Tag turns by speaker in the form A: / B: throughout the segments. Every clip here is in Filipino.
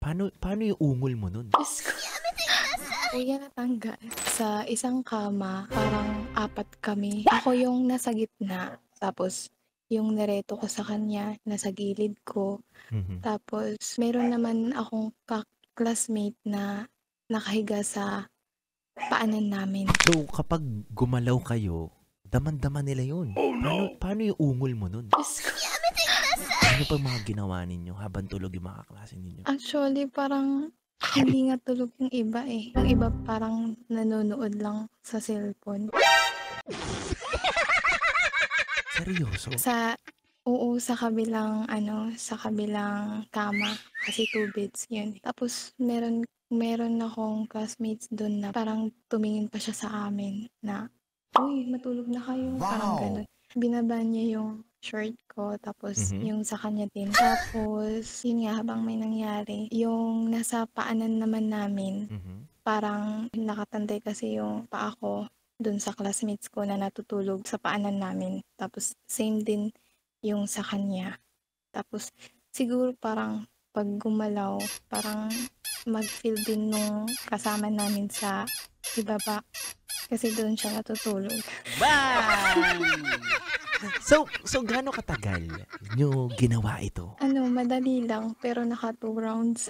A: Paano yung ungol mo nun?
B: Diyos ko. Kuya natanggal. Sa isang kama, parang 4 kami. Ako yung nasa gitna. Tapos, yung nireto ko sa kanya, nasa gilid ko.
A: Mhm.
B: Tapos, meron naman akong classmate na nakahiga sa paanan namin.
A: So, kapag gumalaw kayo, daman-dama nila yun. Paano yung ungol mo nun?
B: Diyos ko.
A: Ano pa mga ginawa ninyo habang tulog yung mga kaklase ninyo?
B: Actually, parang hindi nga tulog yung iba eh. Yung iba parang nanonood lang sa cellphone.
A: Seryoso?
B: Oo, sa kabilang kama kasi 2 beds yun. Tapos meron akong classmates doon na parang tumingin pa siya sa amin na, "Uy, matulog na kayo." Parang gano'n. Binaba niya yung short ko tapos yung sa kanya din. Tapos yun nga habang may nangyari, yung nasa paanan naman namin, parang nakatantay kasi yung paa ko dun sa classmates ko na natutulog sa paanan namin. Tapos same din yung sa kanya. Tapos siguro parang 'pag gumalaw, parang mag-feel din nung kasama namin sa ibaba kasi doon siya natutulog.
A: Bye! So gaano katagal nyo ginawa ito?
B: Madali lang pero naka 2 rounds.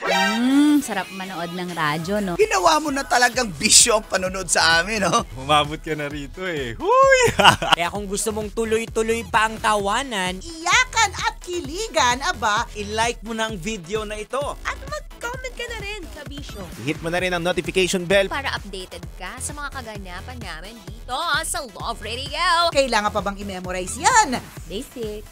C: Sarap manood ng radyo, no?
D: Ginawa mo na talagang bisyo ang panonood sa amin, no?
E: Umabot ka na rito eh. Huy!
F: Kaya kung gusto mong tuloy-tuloy pa ang tawanan,
G: Iyakan at kiligan, aba,
F: i-like mo na ang video na ito.
G: at mag-comment ka na rin sa Bisyo.
E: Hit mo na rin ang notification bell.
H: Para updated ka sa mga kaganapan namin dito sa Love Radio.
G: Kailangan pa bang i-memorize yan?
C: Basic.